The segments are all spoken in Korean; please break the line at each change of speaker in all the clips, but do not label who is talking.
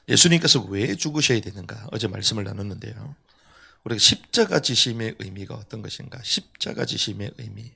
예수님께서 왜 죽으셔야 되는가? 어제 말씀을 나눴는데요. 우리가 십자가 지심의 의미가 어떤 것인가? 십자가 지심의 의미.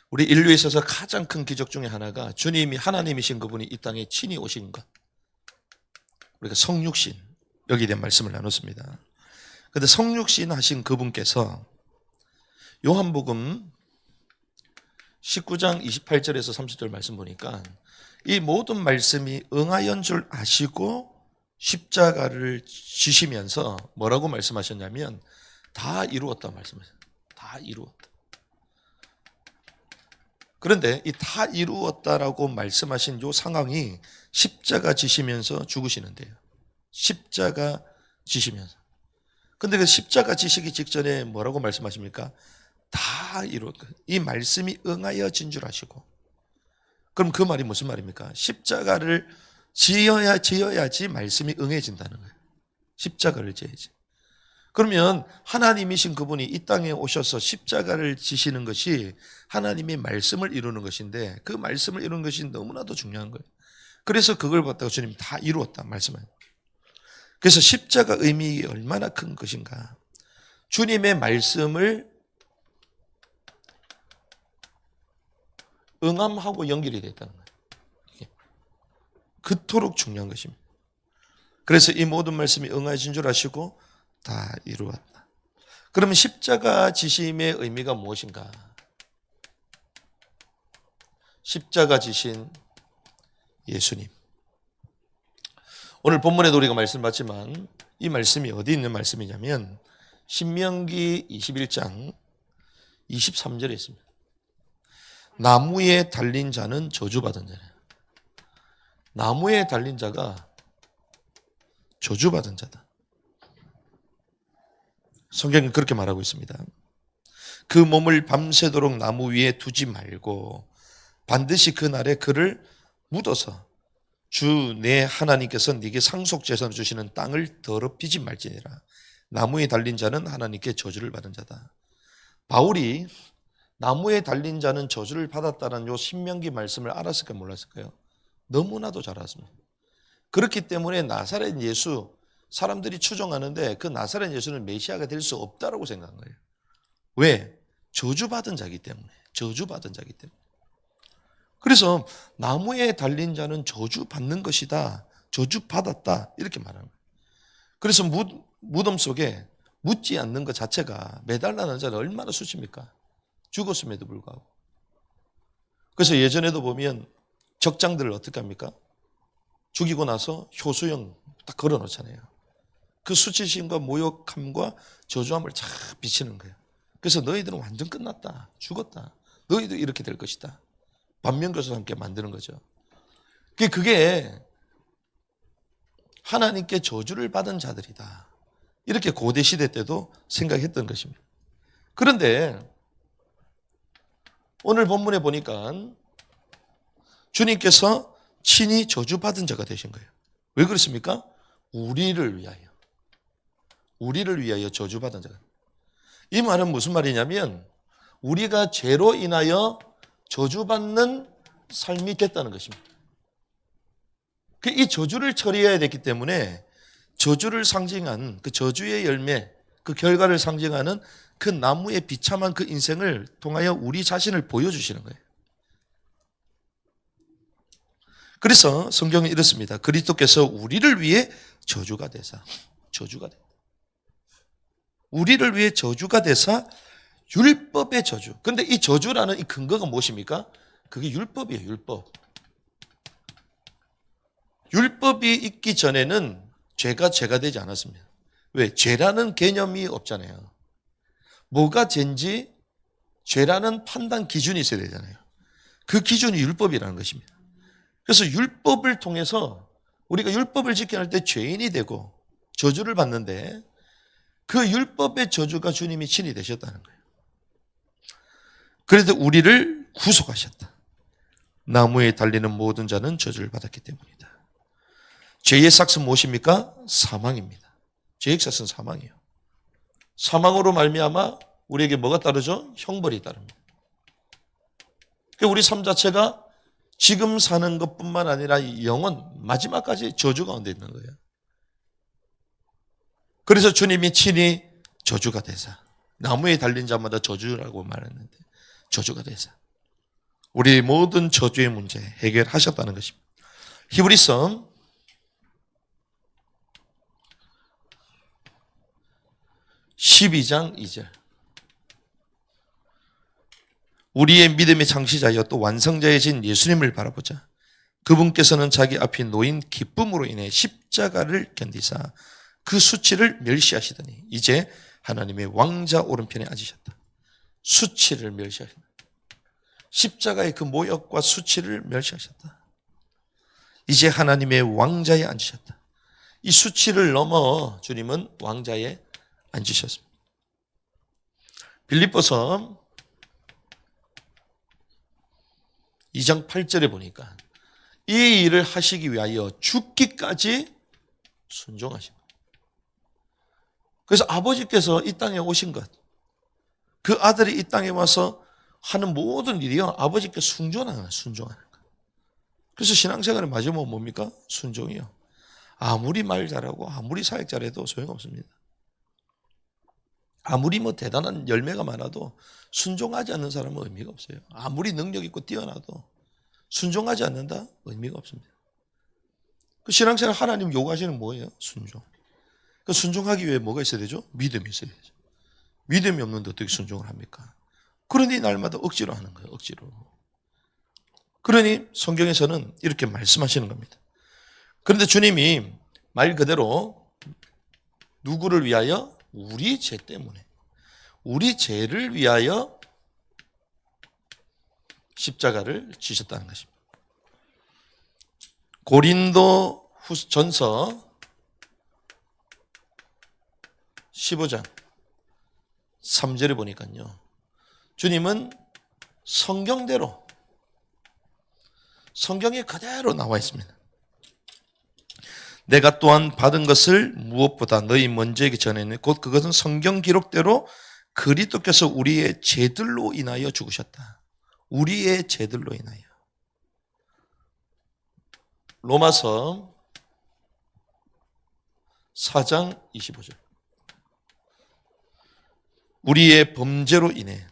우리 인류에 있어서 가장 큰 기적 중에 하나가 주님이 하나님이신 그분이 이 땅에 친히 오신 것. 우리가 성육신, 여기에 대한 말씀을 나눴습니다. 그런데 성육신 하신 그분께서 요한복음 19장 28절에서 30절 말씀 보니까 이 모든 말씀이 응하연 줄 아시고 십자가를 지시면서 뭐라고 말씀하셨냐면 다 이루었다 말씀하셨어요. 다 이루었다. 그런데 이 다 이루었다라고 말씀하신 이 상황이 십자가 지시면서 죽으시는데요. 십자가 지시면서. 근데 그 십자가 지시기 직전에 뭐라고 말씀하십니까? 다 이루었다. 이 말씀이 응하여 진 줄 아시고. 그럼 그 말이 무슨 말입니까? 십자가를 지어야지 말씀이 응해진다는 거예요. 십자가를 지어야지. 그러면 하나님이신 그분이 이 땅에 오셔서 십자가를 지시는 것이 하나님의 말씀을 이루는 것인데 그 말씀을 이루는 것이 너무나도 중요한 거예요. 그래서 그걸 갖다가 주님이 다 이루었다 말씀해요. 그래서 십자가 의미가 얼마나 큰 것인가. 주님의 말씀을 응함하고 연결이 됐다는 거예요. 그토록 중요한 것입니다. 그래서 이 모든 말씀이 응하신 줄 아시고 다 이루었다. 그러면 십자가 지심의 의미가 무엇인가? 십자가 지신 예수님. 오늘 본문에도 우리가 말씀 봤지만 이 말씀이 어디 있는 말씀이냐면 신명기 21장 23절에 있습니다. 나무에 달린 자는 저주받은 자냐. 나무에 달린 자가 저주받은 자다. 성경은 그렇게 말하고 있습니다. 그 몸을 밤새도록 나무 위에 두지 말고 반드시 그날에 그를 묻어서 주 내 하나님께서 네게 상속제사로 주시는 땅을 더럽히지 말지니라. 나무에 달린 자는 하나님께 저주를 받은 자다. 바울이 나무에 달린 자는 저주를 받았다는 요 신명기 말씀을 알았을까요? 몰랐을까요? 너무나도 잘 알았습니다. 그렇기 때문에 나사렛 예수 사람들이 추종하는데 그 나사렛 예수는 메시아가 될 수 없다라고 생각한 거예요. 왜? 저주받은 자이기 때문에. 저주받은 자이기 때문에. 그래서 나무에 달린 자는 저주받는 것이다. 저주받았다. 이렇게 말하는 거예요. 그래서 무덤 속에 묻지 않는 것 자체가 매달라는 자는 얼마나 수치입니까? 죽었음에도 불구하고. 그래서 예전에도 보면 적장들을 어떻게 합니까? 죽이고 나서 효수형 딱 걸어놓잖아요. 그 수치심과 모욕함과 저주함을 쫙 비치는 거예요. 그래서 너희들은 완전 끝났다. 죽었다. 너희도 이렇게 될 것이다. 반면교사와 함께 만드는 거죠. 그게 하나님께 저주를 받은 자들이다. 이렇게 고대시대 때도 생각했던 것입니다. 그런데 오늘 본문에 보니까 주님께서 친히 저주받은 자가 되신 거예요. 왜 그렇습니까? 우리를 위하여 저주받은 자가. 이 말은 무슨 말이냐면 우리가 죄로 인하여 저주받는 삶이 됐다는 것입니다. 이 저주를 처리해야 됐기 때문에 저주를 상징한 그 저주의 열매, 그 결과를 상징하는 그 나무의 비참한 그 인생을 통하여 우리 자신을 보여주시는 거예요. 그래서 성경은 이렇습니다. 그리스도께서 우리를 위해 저주가 되사. 우리를 위해 저주가 되사 율법의 저주. 근데 이 저주라는 이 근거가 무엇입니까? 그게 율법이에요, 율법. 율법이 있기 전에는 죄가 되지 않았습니다. 왜? 죄라는 개념이 없잖아요. 뭐가 죄인지 죄라는 판단 기준이 있어야 되잖아요. 그 기준이 율법이라는 것입니다. 그래서 율법을 통해서 우리가 율법을 지켜야 할 때 죄인이 되고 저주를 받는데 그 율법의 저주가 주님이 친히 되셨다는 거예요. 그래서 우리를 구속하셨다. 나무에 달리는 모든 자는 저주를 받았기 때문이다. 죄의 삭은 무엇입니까? 사망입니다. 죄의 삭은 사망이에요. 사망으로 말미암아 우리에게 뭐가 따르죠? 형벌이 따릅니다. 우리 삶 자체가 지금 사는 것뿐만 아니라 영원 마지막까지 저주 가운데 있는 거예요. 그래서 주님이 친히 저주가 되사, 나무에 달린 자마다 저주라고 말했는데 저주가 되사 우리 모든 저주의 문제 해결하셨다는 것입니다. 히브리서 12장 2절. 우리의 믿음의 창시자여 또 완성자이신 예수님을 바라보자. 그분께서는 자기 앞에 놓인 기쁨으로 인해 십자가를 견디사 그 수치를 멸시하시더니 이제 하나님의 왕자 오른편에 앉으셨다. 수치를 멸시하셨다. 십자가의 그 모욕과 수치를 멸시하셨다. 이제 하나님의 왕자에 앉으셨다. 이 수치를 넘어 주님은 왕자에 앉으셨습니다. 빌립보서 2장 8절에 보니까 이 일을 하시기 위하여 죽기까지 순종하십니다. 그래서 아버지께서 이 땅에 오신 것, 그 아들이 이 땅에 와서 하는 모든 일이요 아버지께 순종하는 것. 그래서 신앙생활의 마지막은 뭡니까? 순종이요. 아무리 말 잘하고 아무리 사역 잘해도 소용없습니다. 아무리 대단한 열매가 많아도 순종하지 않는 사람은 의미가 없어요. 아무리 능력 있고 뛰어나도 순종하지 않는다? 의미가 없습니다. 그 신앙생활 하나님 요구하시는 뭐예요? 순종. 그 순종하기 위해 뭐가 있어야 되죠? 믿음이 있어야 되죠. 믿음이 없는데 어떻게 순종을 합니까? 그러니 날마다 억지로 하는 거예요. 억지로. 그러니 성경에서는 이렇게 말씀하시는 겁니다. 그런데 주님이 말 그대로 누구를 위하여? 우리 죄 때문에, 우리 죄를 위하여 십자가를 지셨다는 것입니다. 고린도 전서 15장 3절에 보니까요, 주님은 성경대로, 성경에 그대로 나와 있습니다. 내가 또한 받은 것을 무엇보다 너희 먼저에게 전했네. 곧 그것은 성경 기록대로 그리스도께서 우리의 죄들로 인하여 죽으셨다. 우리의 죄들로 인하여. 로마서 4장 25절. 우리의 범죄로 인해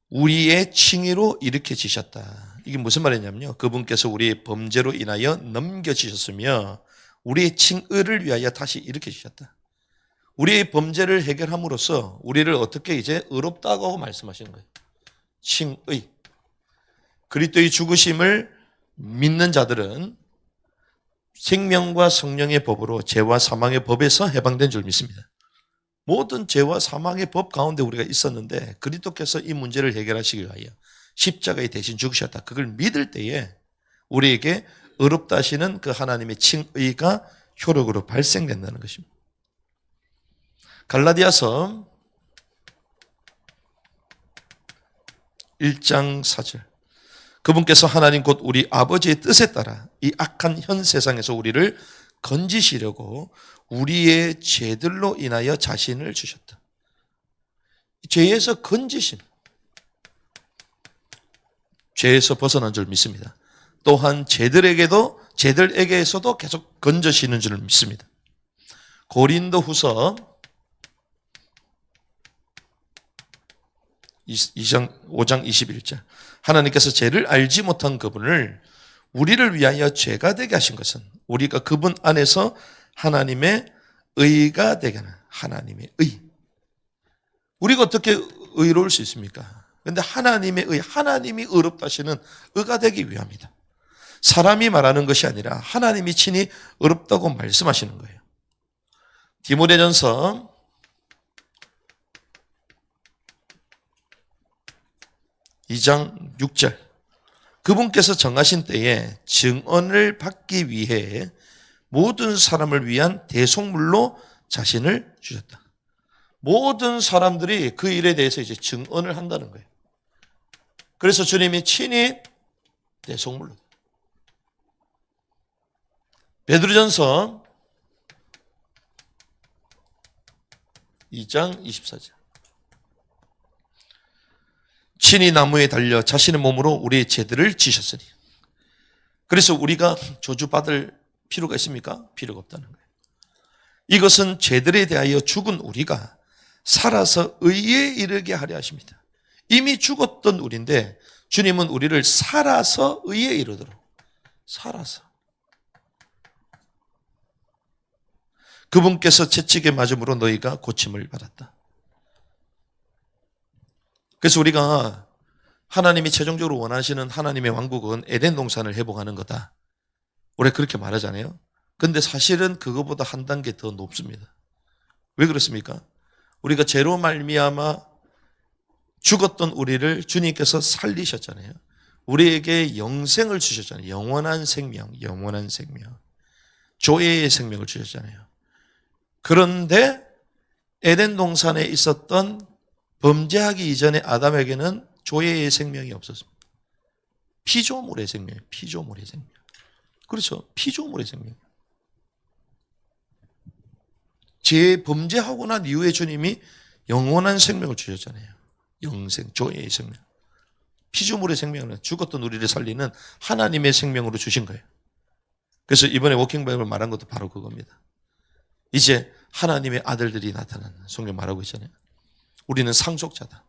우리의 칭의로 일으켜지셨다. 이게 무슨 말이냐면요, 그분께서 우리의 범죄로 인하여 넘겨지셨으며 우리의 칭의를 위하여 다시 일으켜주셨다. 우리의 범죄를 해결함으로써 우리를 어떻게 이제 의롭다고 말씀하시는 거예요. 칭의. 그리스도의 죽으심을 믿는 자들은 생명과 성령의 법으로 죄와 사망의 법에서 해방된 줄 믿습니다. 모든 죄와 사망의 법 가운데 우리가 있었는데 그리스도께서 이 문제를 해결하시기 위하여 십자가에 대신 죽으셨다. 그걸 믿을 때에 우리에게 의롭다 하시는 그 하나님의 칭의가 효력으로 발생된다는 것입니다. 갈라디아서 1장 4절. 그분께서 하나님 곧 우리 아버지의 뜻에 따라 이 악한 현 세상에서 우리를 건지시려고 우리의 죄들로 인하여 자신을 주셨다. 죄에서 건지심, 죄에서 벗어난 줄 믿습니다. 또한 죄들에게서도 계속 건져시는 줄 믿습니다. 고린도 후서 5장 21절. 하나님께서 죄를 알지 못한 그분을 우리를 위하여 죄가 되게 하신 것은 우리가 그분 안에서 하나님의 의가 되게 하는 하나님의 의. 우리가 어떻게 의로울 수 있습니까? 그런데 하나님의 의, 하나님이 의롭다 하시는 의가 되기 위함이다. 사람이 말하는 것이 아니라 하나님이 친히 의롭다고 말씀하시는 거예요. 디모데전서 2장 6절. 그분께서 정하신 때에 증언을 받기 위해 모든 사람을 위한 대속물로 자신을 주셨다. 모든 사람들이 그 일에 대해서 이제 증언을 한다는 거예요. 그래서 주님이 친히 대속물로. 베드로전서 2장 24절. 친히 나무에 달려 자신의 몸으로 우리의 죄들을 지셨으니. 그래서 우리가 저주받을 필요가 있습니까? 필요가 없다는 거예요. 이것은 죄들에 대하여 죽은 우리가 살아서 의에 이르게 하려 하십니다. 이미 죽었던 우리인데 주님은 우리를 살아서 의에 이르도록, 살아서. 그분께서 채찍에 맞음으로 너희가 고침을 받았다. 그래서 우리가 하나님이 최종적으로 원하시는 하나님의 왕국은 에덴 동산을 회복하는 거다. 우리 그렇게 말하잖아요. 근데 사실은 그거보다 한 단계 더 높습니다. 왜 그렇습니까? 우리가 죄로 말미암아 죽었던 우리를 주님께서 살리셨잖아요. 우리에게 영생을 주셨잖아요. 영원한 생명, 영원한 생명. 조예의 생명을 주셨잖아요. 그런데 에덴 동산에 있었던 범죄하기 이전에 아담에게는 조예의 생명이 없었습니다. 피조물의 생명, 피조물의 생명. 그렇죠. 피조물의 생명. 죄 범죄하고 난 이후에 주님이 영원한 생명을 주셨잖아요. 영생, 조예의 생명. 피조물의 생명은 죽었던 우리를 살리는 하나님의 생명으로 주신 거예요. 그래서 이번에 워킹 바이블 말한 것도 바로 그겁니다. 이제 하나님의 아들들이 나타나는, 성경 말하고 있잖아요. 우리는 상속자다.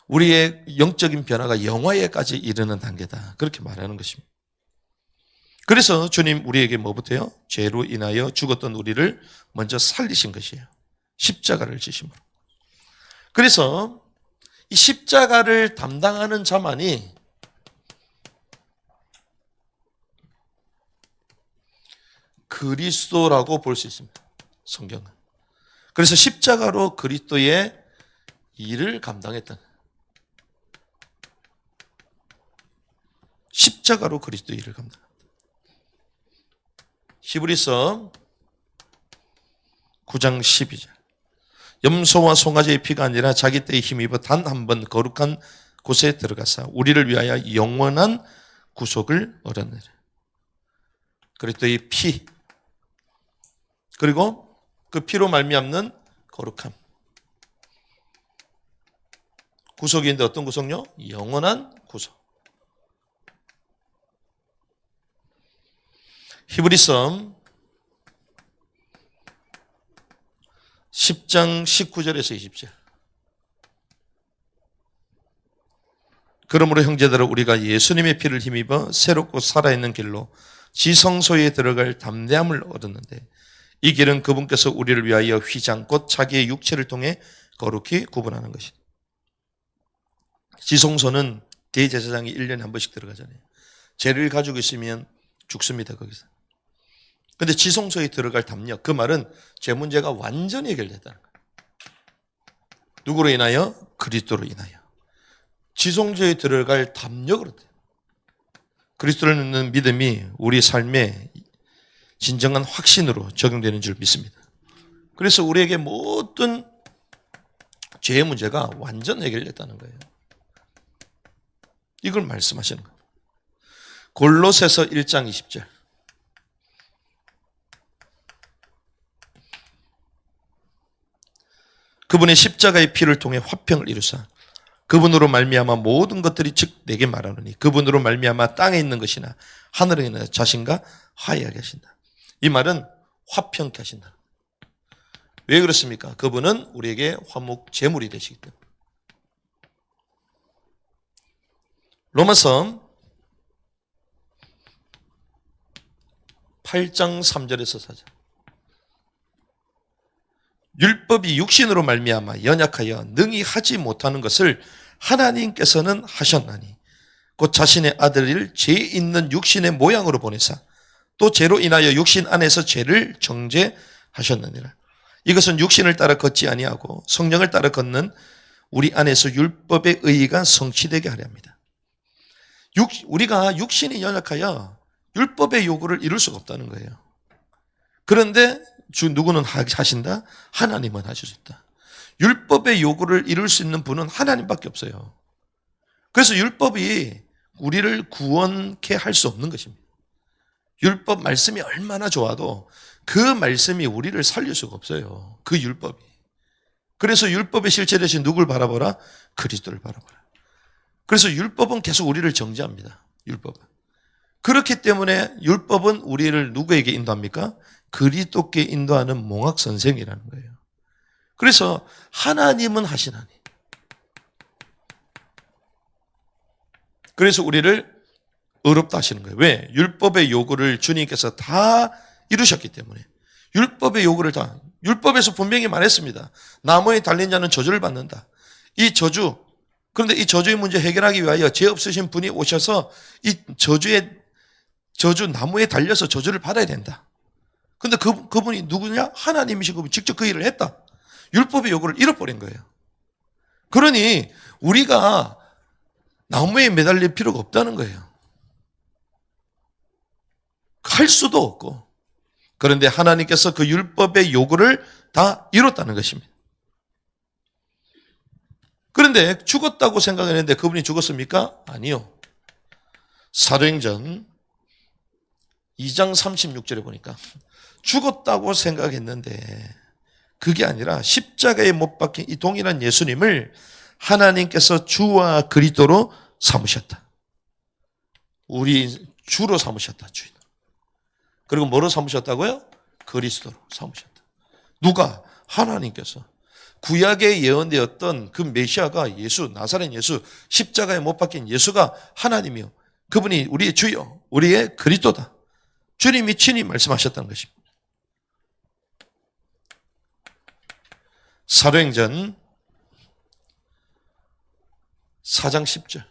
우리의 영적인 변화가 영화에까지 이르는 단계다. 그렇게 말하는 것입니다. 그래서 주님 우리에게 뭐부터요? 죄로 인하여 죽었던 우리를 먼저 살리신 것이에요. 십자가를 지심으로. 그래서 이 십자가를 담당하는 자만이 그리스도라고 볼 수 있습니다. 성경은. 그래서 십자가로 그리스도의 일을 감당했던, 십자가로 그리스도의 일을 감당했다. 히브리서 9장 12절. 염소와 송아지의 피가 아니라 자기 때에 힘입어 단 한 번 거룩한 곳에 들어가사 우리를 위하여 영원한 구속을 얻었느니라. 그리스도의 피, 그리고 그 피로 말미암는 거룩함. 구속인데 어떤 구속요? 영원한 구속. 히브리서 10장 19절에서 20절. 그러므로 형제들아 우리가 예수님의 피를 힘입어 새롭고 살아있는 길로 지성소에 들어갈 담대함을 얻었는데 이 길은 그분께서 우리를 위하여 휘장 곧 자기의 육체를 통해 거룩히 구분하는 것이다. 지성소는 대제사장이 1년에 한 번씩 들어가잖아요. 죄를 가지고 있으면 죽습니다, 거기서. 근데 지성소에 들어갈 담력, 그 말은 죄 문제가 완전히 해결됐다는 거예요. 누구로 인하여? 그리스도로 인하여. 지성소에 들어갈 담력으로 돼요. 그리스도를 믿는 믿음이 우리 삶에 진정한 확신으로 적용되는 줄 믿습니다. 그래서 우리에게 모든 죄의 문제가 완전 해결됐다는 거예요. 이걸 말씀하시는 거예요. 골로새서 1장 20절. 그분의 십자가의 피를 통해 화평을 이루사 그분으로 말미암아 모든 것들이 즉 내게 말하노니 그분으로 말미암아 땅에 있는 것이나 하늘에 있는 자신과 화해하게 하신다. 이 말은 화평케 하신다. 왜 그렇습니까? 그분은 우리에게 화목 제물이 되시기 때문에. 로마서 8장 3절에서 4절. 율법이 육신으로 말미암아 연약하여 능히 하지 못하는 것을 하나님께서는 하셨나니 곧 자신의 아들을 죄 있는 육신의 모양으로 보내사 또 죄로 인하여 육신 안에서 죄를 정죄하셨느니라. 이것은 육신을 따라 걷지 아니하고 성령을 따라 걷는 우리 안에서 율법의 의의가 성취되게 하려 합니다. 우리가 육신이 연약하여 율법의 요구를 이룰 수가 없다는 거예요. 그런데 누구는 하신다? 하나님은 하실 수 있다. 율법의 요구를 이룰 수 있는 분은 하나님밖에 없어요. 그래서 율법이 우리를 구원케 할 수 없는 것입니다. 율법 말씀이 얼마나 좋아도 그 말씀이 우리를 살릴 수가 없어요. 그 율법이. 그래서 율법의 실체 대신 누굴 바라보라? 그리스도를 바라보라. 그래서 율법은 계속 우리를 정죄합니다. 율법은. 그렇기 때문에 율법은 우리를 누구에게 인도합니까? 그리스도께 인도하는 몽학 선생이라는 거예요. 그래서 하나님은 하시나니. 그래서 우리를 의롭다 하시는 거예요. 왜? 율법의 요구를 주님께서 다 이루셨기 때문에. 율법의 요구를 다. 율법에서 분명히 말했습니다. 나무에 달린 자는 저주를 받는다. 이 저주, 그런데 이 저주의 문제 해결하기 위하여 죄 없으신 분이 오셔서 이 저주 나무에 달려서 저주를 받아야 된다. 그런데 그분이 누구냐? 하나님이시고 직접 그 일을 했다. 율법의 요구를 잃어버린 거예요. 그러니 우리가 나무에 매달릴 필요가 없다는 거예요. 할 수도 없고. 그런데 하나님께서 그 율법의 요구를 다 이뤘다는 것입니다. 그런데 죽었다고 생각했는데 그분이 죽었습니까? 아니요. 사도행전 2장 36절에 보니까 죽었다고 생각했는데 그게 아니라 십자가에 못 박힌 이 동일한 예수님을 하나님께서 주와 그리스도로 삼으셨다. 우리 주로 삼으셨다. 주인. 그리고 뭐로 삼으셨다고요? 그리스도로 삼으셨다. 누가? 하나님께서. 구약에 예언되었던 그 메시아가 예수, 나사렛 예수, 십자가에 못 박힌 예수가 하나님이요. 그분이 우리의 주요, 우리의 그리스도다. 주님이 친히 말씀하셨다는 것입니다. 사도행전 4장 10절.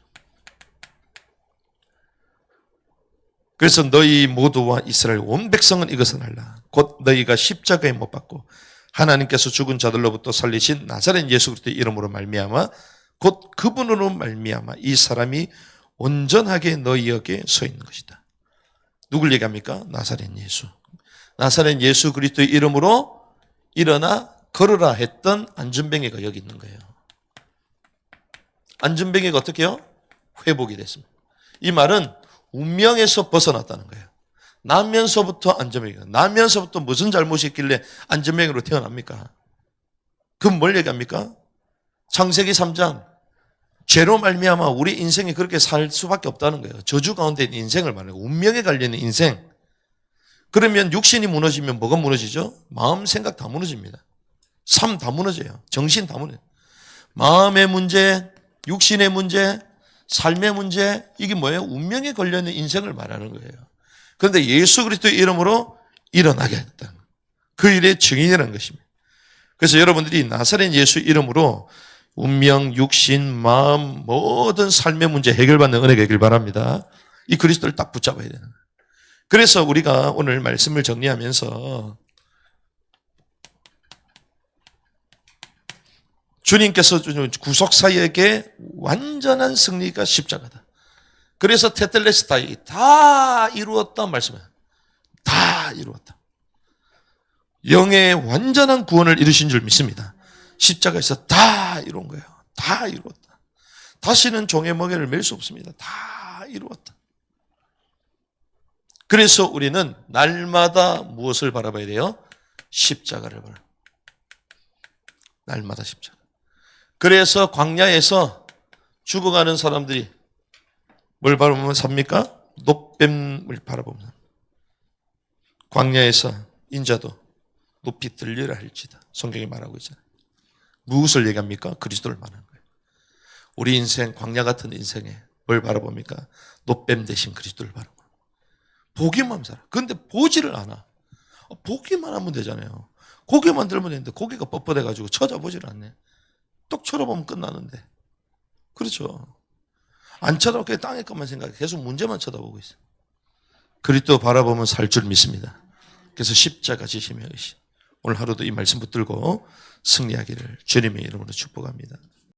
그래서 너희 모두와 이스라엘 온 백성은 이것을 알라. 곧 너희가 십자가에 못 박고 하나님께서 죽은 자들로부터 살리신 나사렛 예수 그리스도의 이름으로 말미암아 곧 그분으로 말미암아 이 사람이 온전하게 너희에게 서 있는 것이다. 누굴 얘기합니까? 나사렛 예수. 나사렛 예수 그리스도의 이름으로 일어나 걸으라 했던 안전뱅이가 여기 있는 거예요. 안전뱅이가 어떻게 해요? 회복이 됐습니다. 이 말은 운명에서 벗어났다는 거예요. 나면서부터 안전뱅이가. 나면서부터 무슨 잘못이 있길래 안전뱅이로 태어납니까? 그럼 뭘 얘기합니까? 창세기 3장. 죄로 말미암아 우리 인생이 그렇게 살 수밖에 없다는 거예요. 저주 가운데 있는 인생을 말해요. 운명에 갈리는 인생. 그러면 육신이 무너지면 뭐가 무너지죠? 마음, 생각 다 무너집니다. 삶 다 무너져요. 정신 다 무너져요. 마음의 문제, 육신의 문제, 삶의 문제, 이게 뭐예요? 운명에 걸려있는 인생을 말하는 거예요. 그런데 예수 그리스도의 이름으로 일어나게 했다. 그 일의 증인이라는 것입니다. 그래서 여러분들이 나사렛 예수 이름으로 운명, 육신, 마음, 모든 삶의 문제 해결받는 은혜가 있길 바랍니다. 이 그리스도를 딱 붙잡아야 되는 거예요. 그래서 우리가 오늘 말씀을 정리하면서 주님께서 주는 구속사역의 완전한 승리가 십자가다. 그래서 테텔레스타이 다 이루었다 말씀해요. 다 이루었다. 영의 완전한 구원을 이루신 줄 믿습니다. 십자가에서 다 이룬 거예요. 다 이루었다. 다시는 종의 멍에를 맬 수 없습니다. 다 이루었다. 그래서 우리는 날마다 무엇을 바라봐야 돼요? 십자가를 바라. 날마다 십자가. 그래서 광야에서 죽어가는 사람들이 뭘 바라보면 삽니까? 놋뱀을 바라보면. 광야에서 인자도 높이 들리라 할지다. 성경이 말하고 있잖아요. 무엇을 얘기합니까? 그리스도를 말하는 거예요. 우리 인생, 광야 같은 인생에 뭘 바라봅니까? 놋뱀 대신 그리스도를 바라보는 거예요. 보기만 살아. 그런데 보지를 않아. 보기만 하면 되잖아요. 고개만 들면 되는데 고개가 뻣뻣해가지고 쳐다보질 않네. 똑 쳐다보면 끝나는데. 그렇죠. 안 쳐다보고 그냥 땅에 것만 생각해. 계속 문제만 쳐다보고 있어요. 그리스도 바라보면 살 줄 믿습니다. 그래서 십자가 지시며 오늘 하루도 이 말씀 붙들고 승리하기를 주님의 이름으로 축복합니다.